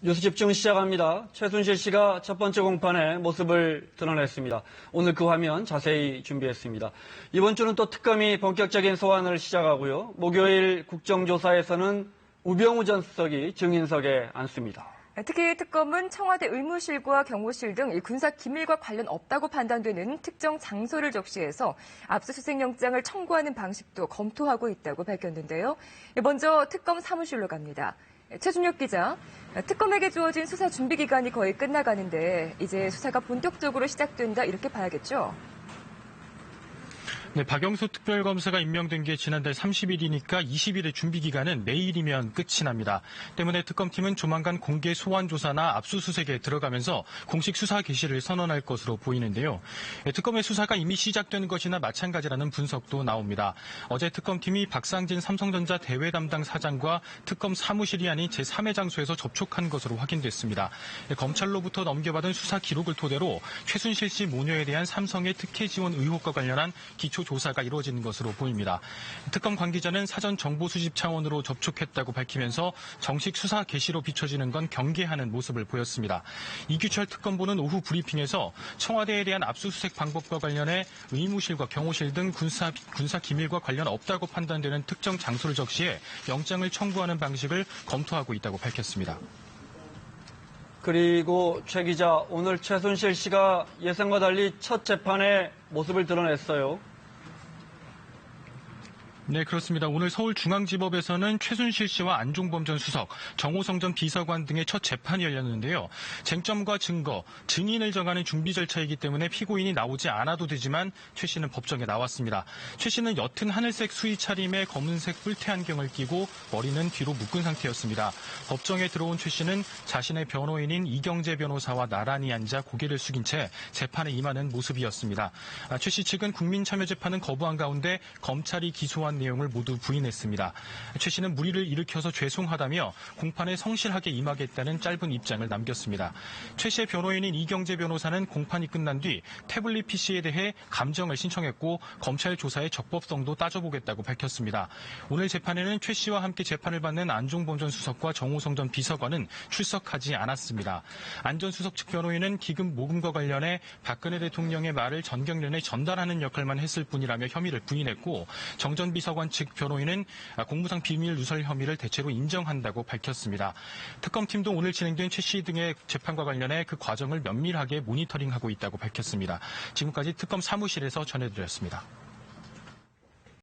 뉴스 집중 시작합니다. 최순실 씨가 첫 번째 공판에 모습을 드러냈습니다. 오늘 그 화면 자세히 준비했습니다. 이번 주는 또 특검이 본격적인 소환을 시작하고요. 목요일 국정조사에서는 우병우 전 수석이 증인석에 앉습니다. 특히 특검은 청와대 의무실과 경호실 등 군사 기밀과 관련 없다고 판단되는 특정 장소를 적시해서 압수수색영장을 청구하는 방식도 검토하고 있다고 밝혔는데요. 먼저 특검 사무실로 갑니다. 최준혁 기자, 특검에게 주어진 수사 준비 기간이 거의 끝나가는데 이제 수사가 본격적으로 시작된다 이렇게 봐야겠죠? 네, 박영수 특별검사가 임명된 게 지난달 30일이니까 20일의 준비 기간은 내일이면 끝이 납니다. 때문에 특검팀은 조만간 공개 소환 조사나 압수수색에 들어가면서 공식 수사 개시를 선언할 것으로 보이는데요. 특검의 수사가 이미 시작된 것이나 마찬가지라는 분석도 나옵니다. 어제 특검팀이 박상진 삼성전자 대외 담당 사장과 특검 사무실이 아닌 제3의 장소에서 접촉한 것으로 확인됐습니다. 검찰로부터 넘겨받은 수사 기록을 토대로 최순실 씨 모녀에 대한 삼성의 특혜 지원 의혹과 관련한 기초 조사가 이루어지는 것으로 보입니다. 특검 관계자는 사전 정보 수집 차원으로 접촉했다고 밝히면서 정식 수사 개시로 비춰지는 건 경계하는 모습을 보였습니다. 이규철 특검보는 오후 브리핑에서 청와대에 대한 압수수색 방법과 관련해 의무실과 경호실 등 군사 기밀과 관련 없다고 판단되는 특정 장소를 적시해 영장을 청구하는 방식을 검토하고 있다고 밝혔습니다. 그리고 최 기자, 오늘 최순실 씨가 예상과 달리 첫 재판에 모습을 드러냈어요. 네, 그렇습니다. 오늘 서울중앙지법에서는 최순실 씨와 안종범 전 수석, 정호성 전 비서관 등의 첫 재판이 열렸는데요. 쟁점과 증거, 증인을 정하는 준비 절차이기 때문에 피고인이 나오지 않아도 되지만 최 씨는 법정에 나왔습니다. 최 씨는 옅은 하늘색 수의 차림에 검은색 뿔테 안경을 끼고 머리는 뒤로 묶은 상태였습니다. 법정에 들어온 최 씨는 자신의 변호인인 이경재 변호사와 나란히 앉아 고개를 숙인 채 재판에 임하는 모습이었습니다. 최 씨 측은 국민참여재판은 거부한 가운데 검찰이 기소한 내용을 모두 부인했습니다. 최 씨는 무리를 일으켜서 죄송하다며 공판에 성실하게 임하겠다는 짧은 입장을 남겼습니다. 최 씨의 변호인인 이경재 변호사는 공판이 끝난 뒤 태블릿 PC에 대해 감정을 신청했고 검찰 조사의 적법성도 따져보겠다고 밝혔습니다. 오늘 재판에는 최 씨와 함께 재판을 받는 안종범 전 수석과 정호성 전 비서관은 출석하지 않았습니다. 안 전 수석 측 변호인은 기금 모금과 관련해 박근혜 대통령의 말을 전경련에 전달하는 역할만 했을 뿐이라며 혐의를 부인했고 정 전 비서관 측 변호인은 공무상 비밀 누설 혐의를 대체로 인정한다고 밝혔습니다. 특검팀도 오늘 진행된 최 씨 등의 재판과 관련해 그 과정을 면밀하게 모니터링하고 있다고 밝혔습니다. 지금까지 특검 사무실에서 전해드렸습니다.